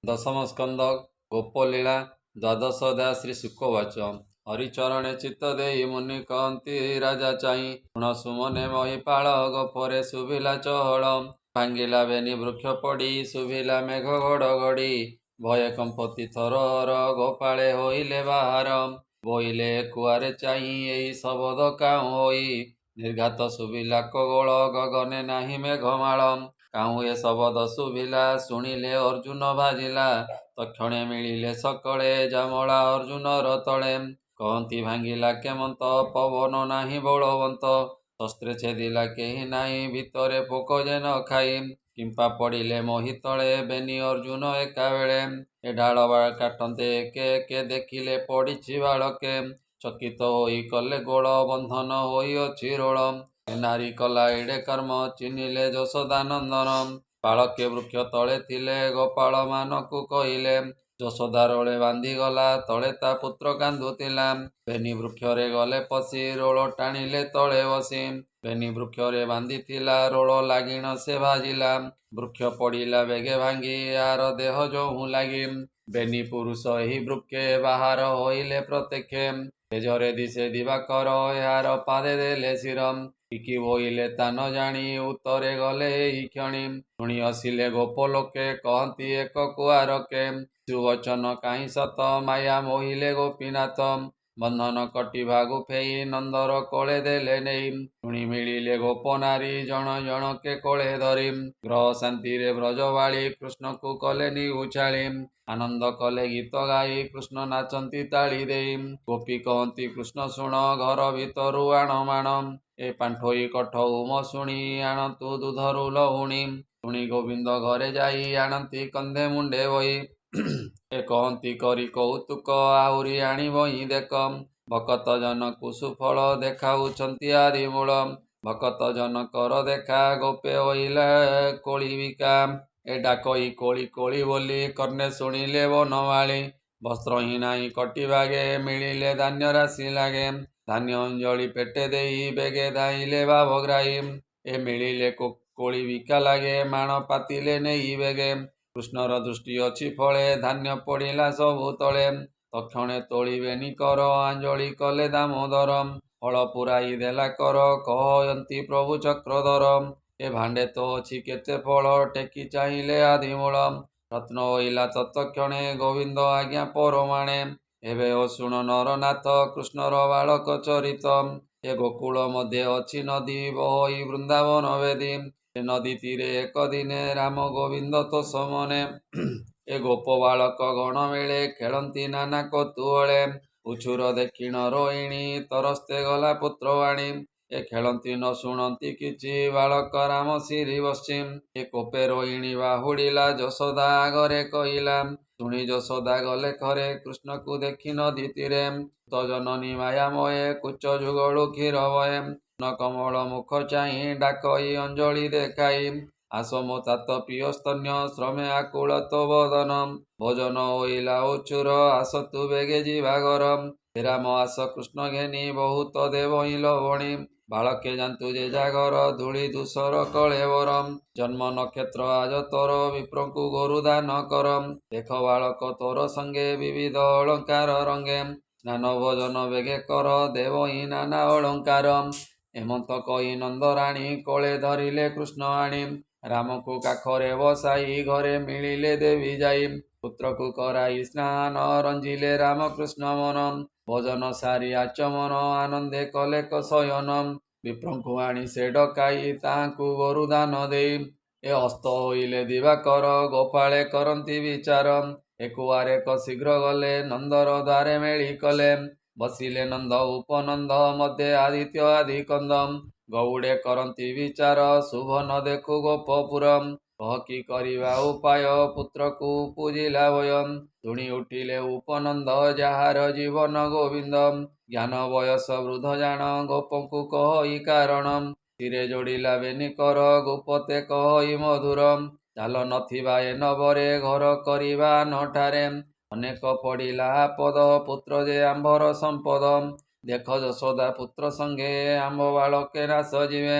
ଦଶମ ସ୍କନ୍ଦ ଗୋପଲୀଳା ଦ୍ୱାଦଶ ଅଧ୍ୟାୟ ଶ୍ରୀ ଶୁକବାଚ। ହରିଚରଣେ ଚିତ୍ତ ଦେଇ ମୁନି କହନ୍ତି ରାଜା ଚାହିଁ, ଶୁଣ ସୁମନେ ମହିପାଳ ଗୋପରେ ଶୁଭିଲା ଚହଳ। ଭାଙ୍ଗିଲା ବେନି ବୃକ୍ଷ ପଡ଼ି ଶୁଭିଲା ମେଘ ଘଡ଼ଘଡ଼ି, ଭୟ କମ୍ପତି ଥରହର ଗୋପାଳେ ହୋଇଲେ ବାହାର। ବୋଇଲେ କୁଆରେ ଚାହିଁ ଏହି ଶବଦ କାହୁଁ ହୋଇ, ନିର୍ଘାତ ଶୁଭିଲା କୋଗଳ ଗଗନେ ନାହିଁ ମେଘମାଳ। କାହୁଁ ଏ ଶବଦ ଶୁଭିଲା ଶୁଣିଲେ ଅର୍ଜୁନ ଭାଜିଲା, ତକ୍ଷଣେ ମିଳିଲେ ସକଳେ ଜାମଳା ଅର୍ଜୁନର ତଳେ। କହନ୍ତି ଭାଙ୍ଗିଲା କେମନ୍ତ ପବନ ନାହିଁ ବଳବନ୍ତ, ଶସ୍ତ୍ରେ ଛେଦିଲା କେହି ନାହିଁ ଭିତରେ ପୋକ ଯେ ନ ଖାଇ। କିମ୍ପା ପଡ଼ିଲେ ମହି ତଳେ ବେନି ଅର୍ଜୁନ ଏକାବେଳେ, ଏ ଢାଳ କାଟନ୍ତେ ଏକେ ଏକେ ଦେଖିଲେ ପଡ଼ିଛି ବାଳକେ। ଚକିତ ହୋଇ କଲେ ଗୋଳ ବନ୍ଧନ ହୋଇଅଛି ରୋଳ, ଏ ନାରୀ କଲା ଏଡ଼େ କର୍ମ ଚିହ୍ନିଲେ ଯଶୋଦାନନ୍ଦନ। ବାଳକେ ବୃକ୍ଷ ତଳେ ଥିଲେ ଗୋପାଳ ମାନଙ୍କୁ କହିଲେ, ଯଶୋଦା ରୋଳେ ବାନ୍ଧିଗଲା ତଳେ ତା ପୁତ୍ର କାନ୍ଦୁଥିଲା। ବେନି ବୃକ୍ଷରେ ଗଲେ ପଶି ରୋଳ ଟାଣିଲେ ତଳେ ବସି, ବେନି ବୃକ୍ଷରେ ବାନ୍ଧିଥିଲା ରୋଳ ଲାଗିଣ ସେ ଭାଜିଲା। ବୃକ୍ଷ ପଡ଼ିଲା ବେଗେ ଭାଙ୍ଗି ଏହାର ଦେହ ଯହୁଁ ଲାଗି, ବେନି ପୁରୁଷ ଏହି ବୃକ୍ଷେ ବାହାର ହୋଇଲେ ପ୍ରତ୍ୟକ୍ଷେ। ତେଜରେ ଦିଶେ ଦିବାକର ଏହାର ପାଦେ ଦେଲେ ଶିର, ଟିକି ବୋଇଲେ ତା ନ ଜାଣି ଉତ୍ତରେ ଗଲେ ଏହି କ୍ଷଣି। ଶୁଣି ହସିଲେ ଗୋପ ଲୋକେ କହନ୍ତି ଏକ କୁଆରକେ, ସୁବଚନ କାହିଁ ସତ ମାୟା ମୋହିଲେ ଗୋପୀନାଥ। ବନ୍ଧନ କଟି ଭାଗୁ ଫେଇ ନନ୍ଦର କୋଳେ ଦେଲେ ନେଇ, ଶୁଣି ମିଳିଲେ ଗୋପ ନାରୀ ଜଣ ଜଣକେ କୋଳେ ଧରି। ଗ୍ରହ ଶାନ୍ତିରେ ବ୍ରଜବାଳୀ କୃଷ୍ଣକୁ କଲେ ଉଛାଳି, ଆନନ୍ଦ କଲେ ଗୀତ ଗାଇ କୃଷ୍ଣ ନାଚନ୍ତି ତାଳି ଦେଇ। ଗୋପୀ କହନ୍ତି କୃଷ୍ଣ ଶୁଣ ଘର ଭିତରୁ ଆଣ ମାଣ, ଏ ପାଣ୍ଠୋଇ କଠ ଉମ ଶୁଣି ଆଣନ୍ତୁ ଦୁଧରୁ ଲହୁଣୀ। ଶୁଣି ଗୋବିନ୍ଦ ଘରେ ଯାଇ ଆଣନ୍ତି କନ୍ଧେ ମୁଣ୍ଡେ ବହି, ଏ କହନ୍ତି କରି କୌତୁକ ଆହୁରି ଆଣିବହିଁ ଦେଖ। ଭକତ ଜନକୁ ସୁଫଳ ଦେଖାଉଛନ୍ତି ଆଦି ମୂଳ, ଭକତ ଜନକର ଦେଖା ଗୋପେ ହୋଇଲା କୋଳିବିକା। ଏ ଡାକଇ କୋଳି କୋଳି ବୋଲି କର୍ଣ୍ଣେ ଶୁଣିଲେ ବନମାଳୀ, ବସ୍ତ୍ରହିଁ ନାହିଁ କଟି ବାଗେ ମିଳିଲେ ଧାନ୍ୟ ରାଶି ଲାଗେ। ଧାନ୍ୟ ଅଞ୍ଜଳି ପେଟେ ଦେଇ ବେଗେ ଧାଇଁଲେ ଭାବଗ୍ରାହୀ, ଏ ମିଳିଲେ କୋଳି ବିକା ଲାଗେ ମାଣ ପାତିଲେ ନେଇ ବେଗେ। କୃଷ୍ଣର ଦୃଷ୍ଟି ଅଛି ଫଳେ ଧାନ୍ୟ ପଡ଼ିଲା ସବୁ ତଳେ, ତକ୍ଷଣେ ତୋଳିବେନି କର ଆଞ୍ଜଳି କଲେ ଦାମୋଦର। ଫଳ ପୁରାଇ ଦେଲା କର କହନ୍ତି ପ୍ରଭୁ ଚକ୍ରଧର, ଏ ଭାଣ୍ଡେ ତ ଅଛି କେତେ ଫଳ ଟେକି ଚାହିଁଲେ ଆଦିମୂଳ। ରତ୍ନ ହୋଇଲା ତତ୍କ୍ଷଣେ ଗୋବିନ୍ଦ ଆଜ୍ଞା ପରମାଣେ, ଏବେ ଓ ଶୁଣ ନରନାଥ କୃଷ୍ଣର ବାଳକ ଚରିତ। ଏ ଗୋକୁଳ ମଧ୍ୟ ଅଛି ନଦୀ ବହଇ ବୃନ୍ଦାବନ ବେଦୀ, ସେ ନଦୀ ତୀରେ ଏକ ଦିନେ ରାମ ଗୋବିନ୍ଦ ତୋଷ ମନେ। ଏ ଗୋପ ବାଳକ ଗଣ ମେଳେ ଖେଳନ୍ତି ନାନା କୌତୂହଳେ, ଉଛୁର ଦେଖିଣ ରୋହିଣୀ ତରସ୍ତେ ଗଲା ପୁତ୍ରବାଣୀ। ଏ ଖେଳନ୍ତି ନ ଶୁଣନ୍ତି କିଛି ବାଳକ ରାମ ଶିରି ବସି, ଏ କୋପେ ରୋହିଣୀ ବାହୁଡ଼ିଲା ଯଶୋଦା ଆଗରେ କହିଲା। ଶୁଣି ଯଶୋଦା ଗଲେ ଘରେ କୃଷ୍ଣକୁ ଦେଖି ନଦୀ ତୀରେ, ତ ଜନନୀ ମାୟାମୟେ କୁଚ ଯୁଗଳୁ କ୍ଷୀର ବହେ। କୃଷ୍ଣ କମଳ ମୁଖ ଚାହିଁ ଡାକଇ ଅଞ୍ଜଳି ଦେଖାଇ, ଆସ ମୋ तात ପିୟ ସ୍ତନ୍ୟ ଶ୍ରମେ ଆକୁଳ ତୋ ବଦନ। ଭୋଜନ ହୋଇଲା ଉଛୁର ଆସ ତୁ ବେଗେ ଯିବା ଘର, ହେ ରାମ ଆସ କୃଷ୍ଣ ଘେନି ବହୁତ ଦେବହିଁ ଲବଣୀ। ବାଳକେ ଜାନ୍ତୁ ଯେ ଜାଗର ଧୂଳି ଧୂସର କଳେବର, ଜନ୍ମ ନକ୍ଷତ୍ର ଆଜ ତୋର ବିପ୍ରଙ୍କୁ ଗୋରୁ ଦାନ କର। ଦେଖ ବାଳକ ତୋର ସଙ୍ଗେ ବିବିଧ ଅଳଙ୍କାର ରଙ୍ଗେ, ସ୍ନାନ ଭୋଜନ ବେଗେ କର ଦେବହିଁ ନାନା ଅଳଙ୍କାର। ଏମନ୍ତ କହି ନନ୍ଦରାଣୀ କୋଳେ ଧରିଲେ କୃଷ୍ଣ ଆଣି, ରାମକୁ କାଖରେ ବସାଇ ଘରେ ମିଳିଲେ ଦେବୀ ଯାଇ। ପୁତ୍ରକୁ କରାଇ ସ୍ନାନ ରଞ୍ଜିଲେ ରାମକୃଷ୍ଣ ମନ, ଭୋଜନ ସାରି ଆଚମନ ଆନନ୍ଦେ କଲେ ଶୟନ। ବିପ୍ରଙ୍କୁ ଆଣି ସେ ଡକାଇ ତାହାଙ୍କୁ ଗୋରୁ ଦାନ ଦେଇ, ଏ ଅସ୍ତ ହୋଇଲେ ଦିବାକର ଗୋପାଳେ କରନ୍ତି ବିଚାର। ଏ କୁଆରେକ ଶୀଘ୍ର ଗଲେ ନନ୍ଦର ଦ୍ୱାରେ ମେଳି କଲେ, ବସିଲେ ନନ୍ଦ ଉପନନ୍ଦ ମଧ୍ୟେ ଆଦିତ୍ୟ ଆଦି କନ୍ଦ। ଗଉଡ଼େ କରନ୍ତି ବିଚାର ଶୁଭ ନ ଦେଖୁ ଗୋପପୁର, କହ କି କରିବା ଉପାୟ ପୁତ୍ରକୁ ପୂଜିଲା ଭୟ। ଶୁଣି ଉଠିଲେ ଉପନନ୍ଦ ଯାହାର ଜୀବନ ଗୋବିନ୍ଦ, ଜ୍ଞାନ ବୟସ ବୃଦ୍ଧ ଜାଣ ଗୋପଙ୍କୁ କହଇ କାରଣ। ଶିରେ ଯୋଡ଼ିଲା ବେନି କର ଗୋପତେ କହଇ ମଧୁର, ଚାଲ ନଥିବା ଏ ନବରେ ଘର କରିବା ନଠାରେ। ଅନେକ ପଡ଼ିଲା ଆପଦ ପୁତ୍ର ଯେ ଆମ୍ଭର ସମ୍ପଦ, ଦେଖ ଯଶୋଦା ପୁତ୍ର ସଙ୍ଗେ ଆମ୍ଭ ବାଳକେ ନାଶ ଯିବେ।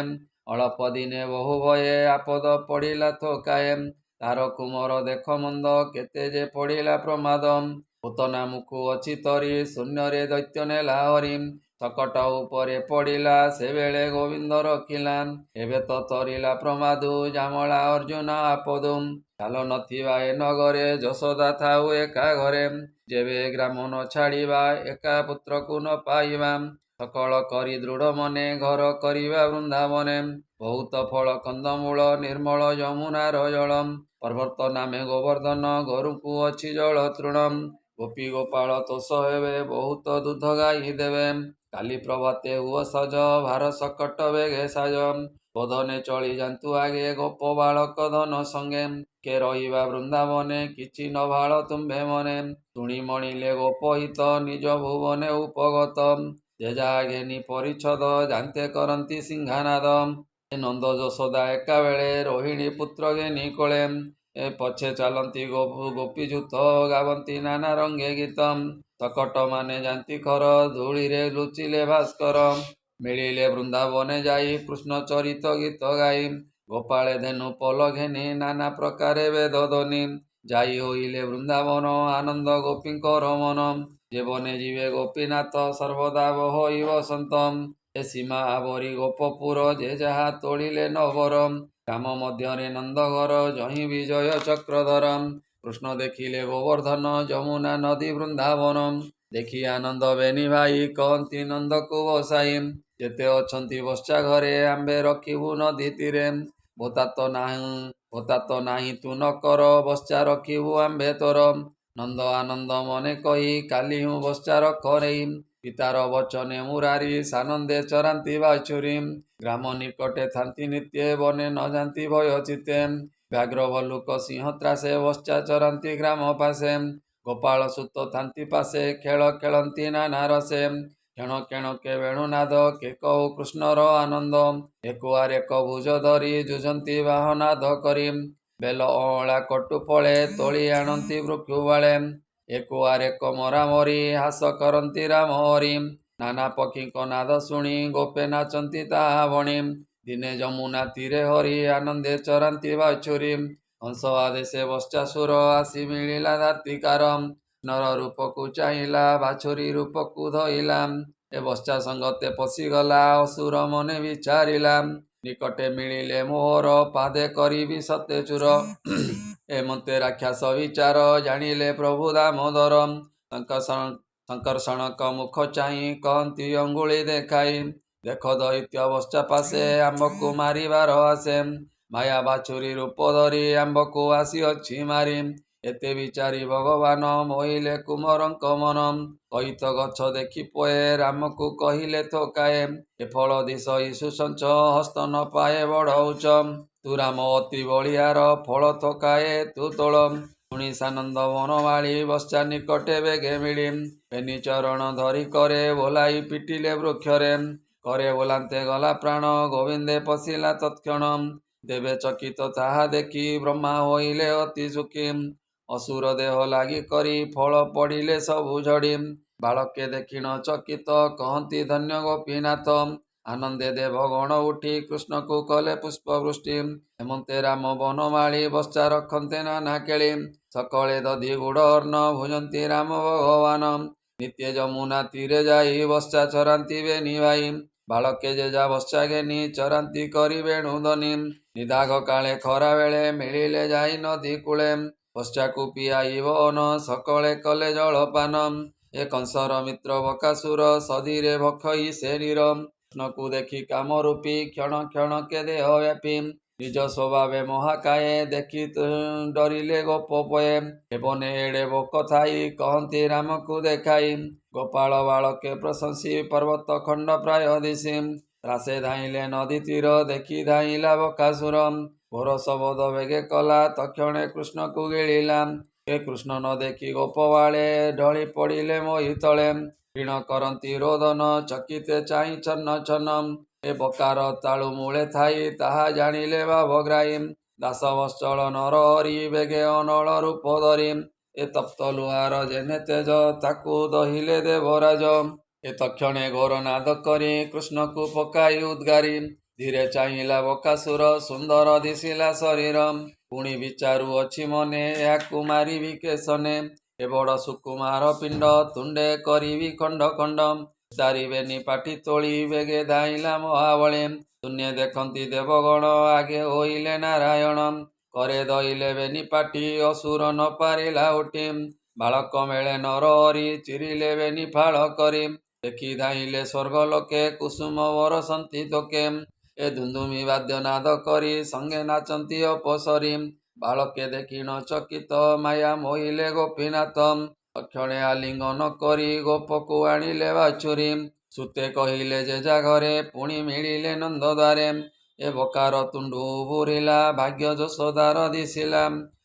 ଅଳ୍ପ ଦିନେ ବହୁ ଭୟେ ଆପଦ ପଡ଼ିଲା ଥୋକାଏ, ତାର କୁମର ଦେଖ ମନ୍ଦ କେତେ ଯେ ପଡ଼ିଲା ପ୍ରମାଦ। ପୂତନାମୁକୁ ଅଛି ତରି ଶୂନ୍ୟରେ ଦୈତ୍ୟ ନେଲା ହରି। ଶକଟ ଉପରେ ପଡ଼ିଲା ସେବେଳେ ଗୋବିନ୍ଦ ରଖିଲା। ଏବେ ତ ତରିଲା ପ୍ରମାଦୁ ଜାମଳା ଅର୍ଜୁନ ଆପଦୁ। ଚାଲ ନଥିବା ଏ ନଗରେ ଯଶୋଦା ଥାଉ ଏକା ଘରେ। ଯେବେ ଗ୍ରାମ ନ ଛାଡ଼ିବା ଏକା ପୁତ୍ରକୁ ନ ପାଇବା। ସକଳ କରି ଦୃଢ଼ ମନେ ଘର କରିବା ବୃନ୍ଦାବନେ। ବହୁତ ଫଳ କନ୍ଦମୂଳ ନିର୍ମଳ ଯମୁନାର ଜଳ। ପର୍ବତ ନାମେ ଗୋବର୍ଦ୍ଧନ ଗୋରୁଙ୍କୁ ଅଛି ଜଳ ତୃଣ। ଗୋପୀ ଗୋପାଳ ତୋଷ ହେବେ ବହୁତ ଦୁଧ ଗାଈ ଦେବେ। କାଲି ପ୍ରଭାତେ ହୁଅ ସଜ ଭାର ସକଟ ବେଗେ ସାଜ। ବୋଧନେ ଚଳି ଯାନ୍ତୁ ଆଗେ ଗୋପ ବାଳକ ଧନ ସଙ୍ଗେ। କେ ରହିବା ବୃନ୍ଦାବନେ କିଛି ନ ଭାଳ ତୁମ୍ଭେ ମନେ। ଶୁଣି ମଣିଲେ ଗୋପ ହିତ ନିଜ ଭୁବନେ ଉପଗତ। ଯେ ଯାହା ଘେନି ପରିଚ୍ଛଦ ଜାନ୍ତେ କରନ୍ତି ସିଂହାନାଦ। ଏ ନନ୍ଦ ଯଶୋଦା ଏକାବେଳେ ରୋହିଣୀ ପୁତ୍ର ଘେନି କୋଳେ। ଏ ପଛେ ଚାଲନ୍ତି ଗୋପୀଜୂତ ଗାବନ୍ତି ନାନା ରଙ୍ଗେ ଗୀତ। ଶକଟ ମାନେ ଯାନ୍ତି ଖର ଧୂଳିରେ ଲୁଚିଲେ ଭାସ୍କର। ମିଳିଲେ ବୃନ୍ଦାବନେ ଯାଇ କୃଷ୍ଣ ଚରିତ ଗୀତ ଗାଇ। ଗୋପାଳେ ଧେନୁ ପଲ ଘେନି ନାନା ପ୍ରକାରେ ବେଦ ଧ୍ୱନି। ଯାଇ ହୋଇଲେ ବୃନ୍ଦାବନ ଆନନ୍ଦ ଗୋପୀଙ୍କର ମନ। ଯେ ବନେ ଯିବେ ଗୋପୀନାଥ ସର୍ବଦା ବହଇ ବସନ୍ତ। ଏ ସୀମା ଆବରି ଗୋପପୁର ଯେ ଯାହା ତୋଳିଲେ ନବର। ଗ୍ରାମ ମଧ୍ୟରେ ନନ୍ଦଘର ଯହିଁ ବିଜୟ ଚକ୍ରଧର। କୃଷ୍ଣ ଦେଖିଲେ ଗୋବର୍ଦ୍ଧନ ଯମୁନା ନଦୀ ବୃନ୍ଦାବନ। ଦେଖି ଆନନ୍ଦ ବେନି ଭାଇ କହନ୍ତି ନନ୍ଦକୁ ବସାଇ। ଯେତେ ଅଛନ୍ତି ବତ୍ସା ଘରେ ଆମ୍ଭେ ରଖିବୁ ନଦୀ ତୀରେ। ଭୋତା ତ ନାହିଁ ତୁ ନ କର ବତ୍ସା ରଖିବୁ ଆମ୍ଭେ ତୋର। ନନ୍ଦ ଆନନ୍ଦ ମନେ କହି କାଲି ହୁଁ ବତ୍ସା ରଖ ନେଇ। ପିତାର ବଚନେ ମୁରାରି ସାନନ୍ଦେ ଚରାନ୍ତି ବାଛୁରୀ। ଗ୍ରାମ ନିକଟେ ଥାନ୍ତି ନିତ୍ୟେ ବନେ ନ ଯାନ୍ତି ଭୟ ଚିତ୍ତେ। ବ୍ୟାଘ୍ର ଭଲ୍ଲୁକ ସିଂହ ତ୍ରାସେ ବତ୍ସା ଚରାନ୍ତି ଗ୍ରାମ ପାଶେ। ଗୋପାଳ ସୁତ ଥାନ୍ତି ପାଶେ ଖେଳ ଖେଳନ୍ତି ନାନା ରସେ। କ୍ଷଣ କ୍ଷଣକେ ବେଣୁନାଦ କେ କହୁ କୃଷ୍ଣର ଆନନ୍ଦ। ଏକୁଆର ଏକ ଭୁଜ ଧରି ଯୁଝନ୍ତି ବାହନାଦ କରି। ବେଲ ଅଁଳା କଟୁ ଫଳେ ତୋଳି ଆଣନ୍ତି ବୃକ୍ଷବାଳେ। ଏକୁଆର ଏକ ମରାମରି ହାସ କରନ୍ତି ରାମ ହରି। ନାନା ପକ୍ଷୀଙ୍କ ନାଦ ଶୁଣି ଗୋପେ ନାଚନ୍ତି ତାହା ବଣି। ଦିନେ ଯମୁନା ତୀରେ ହରି ଆନନ୍ଦେ ଚରାନ୍ତି ବାଛୁରୀ। ହଂସ ଆଦେଶେ ବତ୍ସାସୁର ଆସି ମିଳିଲା ରାତିକାର। ନର ରୂପକୁ ଚାହିଁଲା ବାଛୁରୀ ରୂପକୁ ଧଇଲା। ଏ ବତ୍ସା ସଙ୍ଗତେ ପଶିଗଲା ଅସୁର ମନେ ବିଚାରିଲା। ନିକଟେ ମିଳିଲେ ମୋହର ପାଦେ କରିବି ସତେ ଚୁର। ଏମତେ ରାକ୍ଷସ ବିଚାର ଜାଣିଲେ ପ୍ରଭୁ ଦାମୋଦର। ଶଙ୍କର୍ଷଣଙ୍କ ମୁଖ ଚାହିଁ କହନ୍ତି ଅଙ୍ଗୁଳି ଦେଖାଇ। ଦେଖ ଦୈତ୍ୟ ବତ୍ସା ପାଶେ ଆମ୍ଭକୁ ମାରିବାର ଆସେ। ମାୟା ବାଛୁରୀ ରୂପ ଧରି ଆମ୍ଭକୁ ଆସିଅଛି ମାରି। ଏତେ ବିଚାରି ଭଗବାନ ମୋହିଲେ କୁମରଙ୍କ ମନ। କଇତ ଗଛ ଦେଖି ପୋଏ ରାମକୁ କହିଲେ ଥୋକାଏ। ଏ ଫଳ ଦିଶଇ ସୁସଞ୍ଚ ହସ୍ତ ନ ପାଏ ବଡ଼ ଉଚ୍ଚ। ତୁ ରାମ ଅତି ବଳିହାର ଫଳ ଥୋକାଏ ତୁ ତୋଳ। ଶୁଣି ସାନନ୍ଦ ବନମାଳୀ ବତ୍ସା ନିକଟେ ବେଗେ ମିଳି। ବେନି ଚରଣ ଧରି କରେ ବୋଲାଇ ପିଟିଲେ ବୃକ୍ଷରେ। କରେ ବୋଲାନ୍ତେ ଗଲା ପ୍ରାଣ ଗୋବିନ୍ଦେ ପଶିଲା ତତ୍କ୍ଷଣ। ଦେବେ ଚକିତ ତାହା ଦେଖି ବ୍ରହ୍ମା ହୋଇଲେ ଅତି ସୁଖୀ। ଅସୁର ଦେହ ଲାଗି କରି ଫଳ ପଡ଼ିଲେ ସବୁ ଝଡ଼ି। ବାଳକେ ଦେଖିଣ ଚକିତ କହନ୍ତି ଧନ୍ୟ ଗୋପୀନାଥ। ଆନନ୍ଦେ ଦେବଗଣ ଉଠି କୃଷ୍ଣକୁ କଲେ ପୁଷ୍ପବୃଷ୍ଟି। ହେମନ୍ତେ ରାମ ବନମାଳୀ ବତ୍ସା ରଖନ୍ତେ ନାନା କେଳି। ସକଳେ ଦଧି ଗୁଡ଼ ଅର୍ଣ୍ଣ ଭୁଜନ୍ତି ରାମ ଭଗବାନ। ନିତ୍ୟ ଯମୁନା ତୀରେ ଯାଇ ବତ୍ସା ଚରାନ୍ତି ବେନି ଭାଇ। ବାଳକେ ଯେଜା ବତ୍ସା ଘେନି ଚରାନ୍ତି କରି ବେଣୁ ଧ୍ୱନି। ନିଦାଘ କାଳେ ଖରା ବେଳେ ମିଳିଲେ ଯାଇ ନଦୀ କୂଳେ। ବତ୍ସାକୁ ପିଆଇ ବନ ସକଳେ କଲେ ଜଳପାନ। ଏ କଂସର ମିତ୍ର ବକାସୁର ସଧୀରେ ଭକ୍ଷଇ ଶରୀର। କୃଷ୍ଣକୁ ଦେଖି କାମରୂପୀ କ୍ଷଣ କ୍ଷଣକେ ଦେହ ବ୍ୟାପୀ। ନିଜ ସ୍ୱଭାବେ ମହାକାଏ ଦେଖି ଡରିଲେ ଗୋପ ପଏ। ହେବନେ ଏଡ଼େ ବୋକ ଥାଇ କହନ୍ତି ରାମକୁ ଦେଖାଇ। ଗୋପାଳ ବାଳକେ ପ୍ରଶଂସି ପର୍ବତ ଖଣ୍ଡ ପ୍ରାୟ ଦିଶି। ତ୍ରାସେ ଧାଇଁଲେ ନଦୀ ତୀର ଦେଖି ଧାଇଁଲା ବକାସୁର। ଘୋର ଶବଦ ବେଗେ କଲା ତକ୍ଷଣେ କୃଷ୍ଣକୁ ଗିଳିଲା। ଏ କୃଷ୍ଣ ନ ଦେଖି ଗୋପବାଳେ ଢଳି ପଡ଼ିଲେ ମୋହି ତଳେ। ଋଣ କରନ୍ତି ରୋଦନ ଚକିତେ ଚାହିଁ ଛନ୍ନ ଛନ୍ନ। ଏ ବକାର ତାଳୁ ମୂଳେ ଥାଇ ତାହା ଜାଣିଲେ ଭାବଗ୍ରାହୀ। ଦାସ ବତ୍ସଳ ନର ହରି ବେଗେ ଅନଳ ରୂପ ଧରି। ଏ ତପ୍ତ ଲୁହାର ଯେନେ ତେଜ ତାକୁ ଦହିଲେ ଦେବରାଜ। ଏ ତକ୍ଷଣେ ଘୋର ନାଦ କରି କୃଷ୍ଣକୁ ପକାଇ ଉଦ୍ଗାରି। ଧୀରେ ଚାହିଁଲା ବକାସୁର ସୁନ୍ଦର ଦିଶିଲା ଶରୀର। ପୁଣି ବିଚାରୁଅଛି ମନେ ଏହାକୁ ମାରିବି କେଶନେ। ଏ ବଡ଼ ସୁକୁମାର ପିଣ୍ଡ ତୁଣ୍ଡେ କରିବି ଖଣ୍ଡ ଖଣ୍ଡ। ସାରିବେନି ପାଟି ତୋଳି ବେଗେ ଧାଇଁଲା ମହାବଳେ। ଶୂନ୍ୟ ଦେଖନ୍ତି ଦେବଗଣ ଆଗେ ହୋଇଲେ ନାରାୟଣ। करे दईले बेनी पाटी असुर न पारिला उठी। बालक मेले नर हरि चिरिले बेनी फाल करी। देखी धाइले स्वर्ग लोके कुसुम बरसंती तोके। ए धुंधुमी वाद्य नाद करी संगे नाचंती अपसरी। बालके देखी न चकित माया मोहिले गोपीनाथ। तक्षणे आलिंगन करी गोपकु आनिले बाछुरी। सुते कहिले जेजा घरे पुणी मिलिले नंद द्वारे। ए बकार तुंडु बुरिला भाग्य यशोदार दिशिला।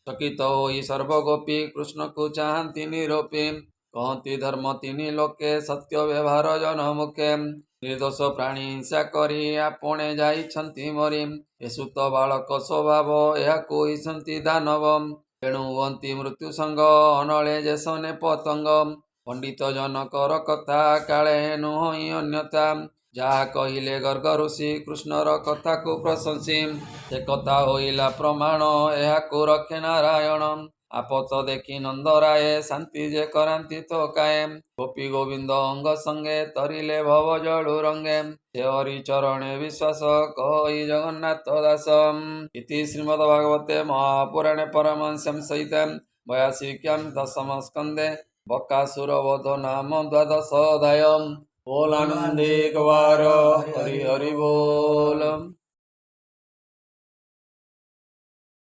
चकित होई सर्वगोपी कृष्ण को चाहती निरोपी। कहती धर्म तिनि लोके सत्य व्यवहार जन मुखे। निर्दोष प्राणी हिंसा करी आपणे जाइछंती मरी। ए सुत बालक स्वभाव ଏହା କହିछंती दानव। ତେଣୁ ହୁଅନ୍ତି ମୃତ୍ୟୁ ସଙ୍ଗ ଅନଳେ ଯେସନେ ପତଙ୍ଗ। ପଣ୍ଡିତ ଜନକର କଥା କାଳେ ନୁହଁ ଅନ୍ୟତା। ଯାହା କହିଲେ ଗର୍ଗ ଋଷି କୃଷ୍ଣର କଥାକୁ ପ୍ରଶଂସି। ସେ କଥା ହୋଇଲା ପ୍ରମାଣ ଏହାକୁ ରଖେ ନାରାୟଣ। ଆପତ ଦେଖି ନନ୍ଦରାଏ ଶାନ୍ତି ଯେ କରାନ୍ତି ତ କାଏ। ଗୋପୀ ଗୋବିନ୍ଦ ଅଙ୍ଗ ସଙ୍ଗେ ତରିଲେ ଭବ ଜଳୁ ରଙ୍ଗେ। ସେ ହରି ଚରଣେ ବିଶ୍ୱାସ କହି ଜଗନ୍ନାଥ ଦାସ। ଇତି ଶ୍ରୀମଦ୍ଭାଗବତେ ମହାପୁରାଣେ ପରମହଂସ୍ୟାଂ ସହିତାଂ 82 ଦଶମ ସ୍କନ୍ଧେ ବକାସୁର ବଧ ନାମ ଦ୍ୱାଦଶ ଅଧ୍ୟାୟ। बोल आनंदे गवार हरि हरि बोल।